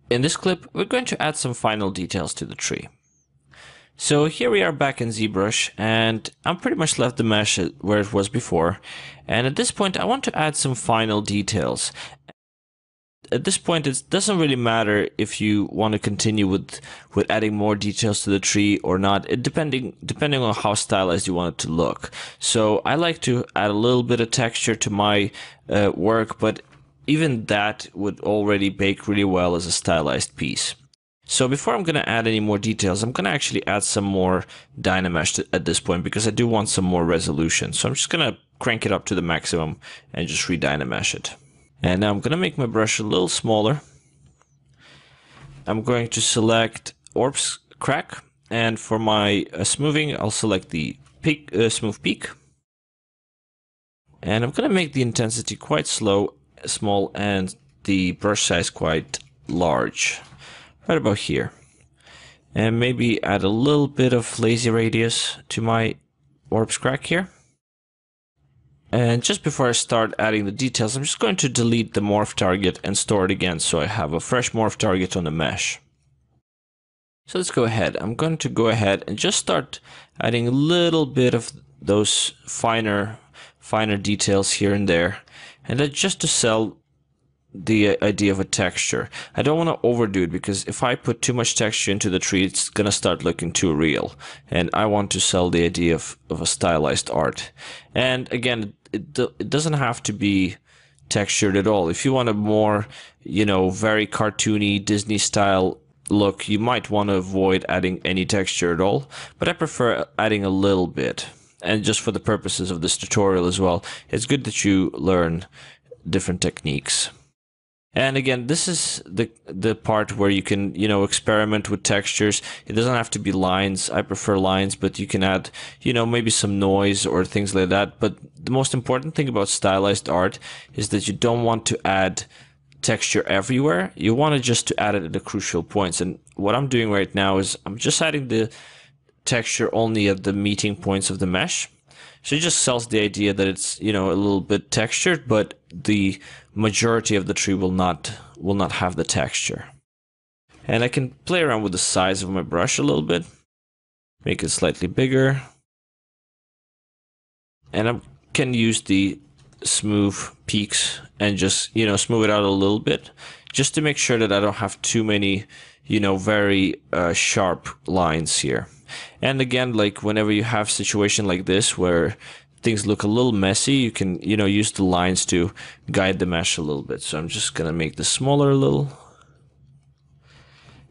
In this clip, we're going to add some final details to the tree. So here we are back in Zbrush, and I'm pretty much left the mesh where it was before. And at this point, I want to add some final details. At this point, it doesn't really matter if you want to continue with adding more details to the tree or not, depending on how stylized you want it to look. So I like to add a little bit of texture to my work, but even that would already bake really well as a stylized piece. So before I'm going to add any more details, I'm going to actually add some more Dynamesh at this point because I do want some more resolution. So I'm just going to crank it up to the maximum and just re-Dynamesh it. And now I'm going to make my brush a little smaller. I'm going to select Orbs Crack, and for my smoothing, I'll select the peak, Smooth Peak. And I'm going to make the intensity quite small, and the brush size quite large, right about here. And maybe add a little bit of lazy radius to my Orbs Crack here. And just before I start adding the details, I'm just going to delete the morph target and store it again so I have a fresh morph target on the mesh. So let's go ahead. I'm going to go ahead and just start adding a little bit of those finer details here and there. And that's just to sell the idea of a texture. I don't want to overdo it because if I put too much texture into the tree, it's going to start looking too real. And I want to sell the idea of a stylized art. And again, it doesn't have to be textured at all. If you want a more, very cartoony Disney style look, you might want to avoid adding any texture at all. But I prefer adding a little bit. And just for the purposes of this tutorial as well, it's good that you learn different techniques. And again, this is the part where you can, experiment with textures. It doesn't have to be lines. I prefer lines, but you can add, maybe some noise or things like that. But the most important thing about stylized art is that you don't want to add texture everywhere. You want to just to add it at the crucial points. And what I'm doing right now is I'm just adding the texture only at the meeting points of the mesh. So it just sells the idea that it's, a little bit textured, but the majority of the tree will not have the texture. And I can play around with the size of my brush a little bit, make it slightly bigger. And I can use the smooth peaks and just, smooth it out a little bit, just to make sure that I don't have too many, very sharp lines here. And again, like whenever you have a situation like this where things look a little messy, you can, use the lines to guide the mesh a little bit. So I'm just going to make this smaller a little.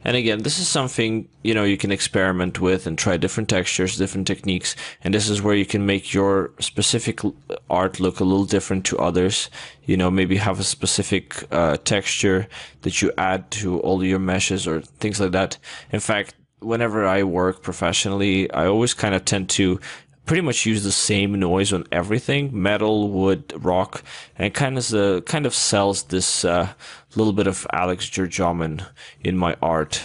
And again, this is something, you can experiment with and try different textures, different techniques. And this is where you can make your specific art look a little different to others. Maybe have a specific texture that you add to all your meshes or things like that. In fact, whenever I work professionally, I always kind of tend to pretty much use the same noise on everything: metal, wood, rock, and kind of sells this little bit of Alex Gerjoman in my art.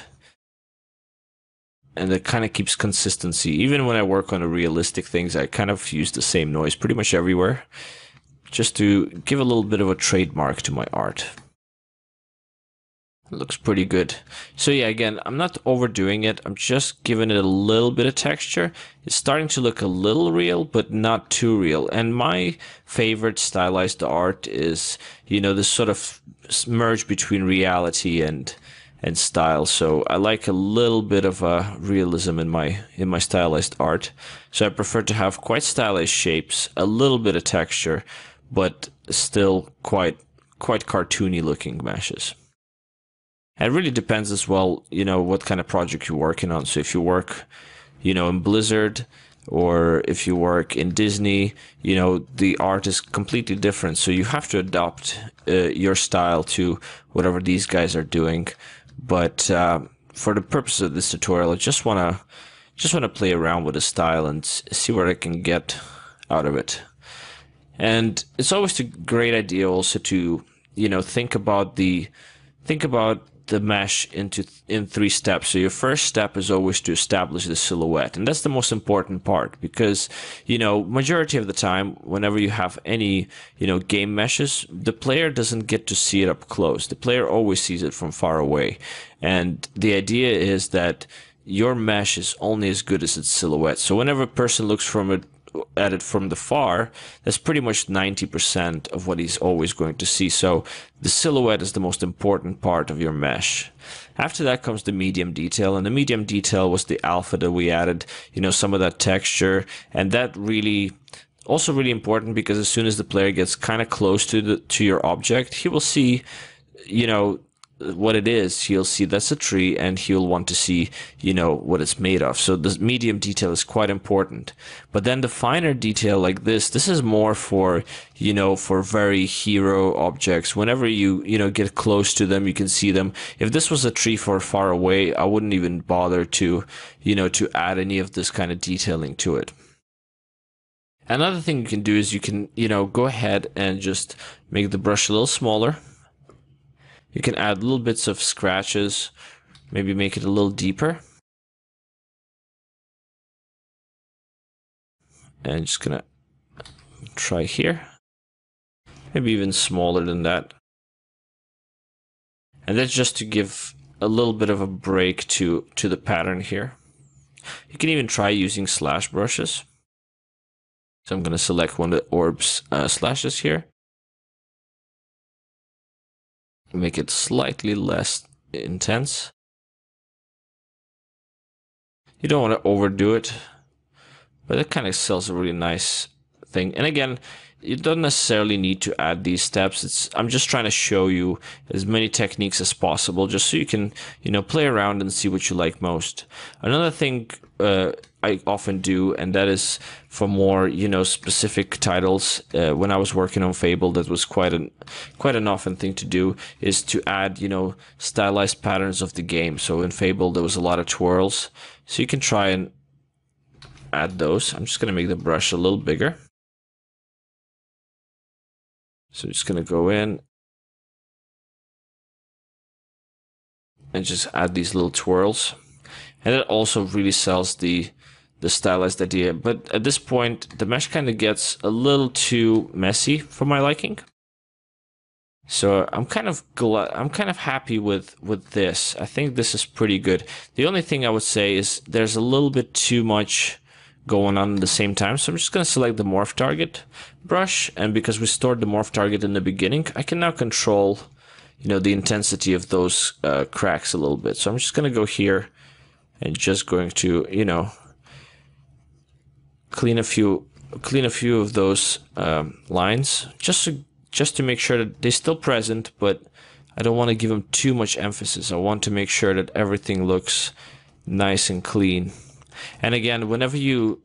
And it kind of keeps consistency. Even when I work on the realistic things, I kind of use the same noise pretty much everywhere, just to give a little bit of a trademark to my art. It looks pretty good. So yeah, again, I'm not overdoing it. I'm just giving it a little bit of texture. It's starting to look a little real, but not too real. And my favorite stylized art is, this sort of merge between reality and style. So I like a little bit of realism in my stylized art. So I prefer to have quite stylized shapes, a little bit of texture, but still quite cartoony looking meshes. It really depends as well, what kind of project you're working on. So if you work, in Blizzard, or if you work in Disney, the art is completely different. So you have to adapt your style to whatever these guys are doing. But for the purpose of this tutorial, I just want to play around with the style and see what I can get out of it. And it's always a great idea also to, think about the think about the mesh in 3 steps. So your first step is always to establish the silhouette, and that's the most important part, because majority of the time whenever you have any game meshes, the player doesn't get to see it up close. The player always sees it from far away, and the idea is that your mesh is only as good as its silhouette. So whenever a person looks at it from the far, that's pretty much 90% of what he's always going to see. So the silhouette is the most important part of your mesh. After that comes the medium detail, and the medium detail was the alpha that we added, some of that texture, and that really also really important, because as soon as the player gets kind of close to your object, he will see what it is. He'll see that's a tree, and he'll want to see what it's made of. So the medium detail is quite important. But then the finer detail, like this is more for for very hero objects. Whenever you get close to them, you can see them. If this was a tree far away, I wouldn't even bother to to add any of this kind of detailing to it. Another thing you can do is you can go ahead and just make the brush a little smaller. You can add little bits of scratches, maybe make it a little deeper. And just gonna try here. Maybe even smaller than that. And that's just to give a little bit of a break to the pattern here. You can even try using slash brushes. So I'm gonna select one of the orbs slashes here. Make it slightly less intense. You don't want to overdo it, but it kind of sells a really nice thing. And again, you don't necessarily need to add these steps. I'm just trying to show you as many techniques as possible, just so you can play around and see what you like most. Another thing I often do, and that is for more specific titles. When I was working on Fable, that was quite an often thing to do, is to add stylized patterns of the game. So in Fable there was a lot of twirls, so you can try and add those. I'm just going to make the brush a little bigger. So I'm just going to go in and just add these little twirls. And it also really sells the stylized idea. But at this point, the mesh kind of gets a little too messy for my liking. So I'm kind of happy with this. I think this is pretty good. The only thing I would say is there's a little bit too much going on at the same time. So I'm just going to select the morph target brush, and because we stored the morph target in the beginning, I can now control the intensity of those cracks a little bit. So I'm just going to go here and just going to clean a few of those lines, just to make sure that they're still present, but I don't want to give them too much emphasis. I want to make sure that everything looks nice and clean. And again, whenever you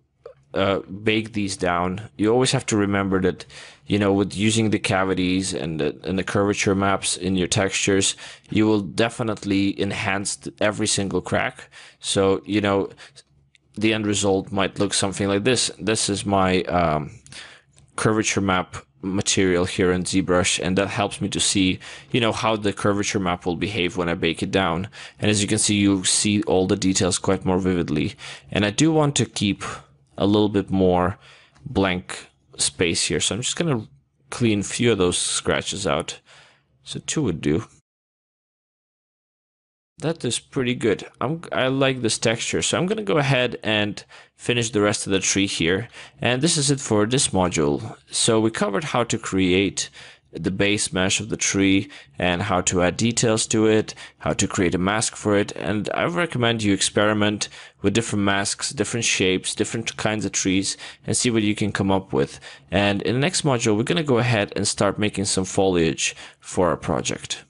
bake these down, you always have to remember that with using the cavities and the curvature maps in your textures, you will definitely enhance every single crack. So the end result might look something like this. This is my curvature map material here in Zbrush, and that helps me to see how the curvature map will behave when I bake it down. And as you see all the details quite more vividly. And I do want to keep a little bit more blank space here, so I'm just going to clean a few of those scratches out. So 2 would do. That is pretty good. I like this texture, so I'm going to go ahead and finish the rest of the tree here. And this is it for this module. So we covered how to create the base mesh of the tree and how to add details to it, how to create a mask for it. And I recommend you experiment with different masks, different shapes, different kinds of trees, and see what you can come up with. And in the next module, we're going to go ahead and start making some foliage for our project.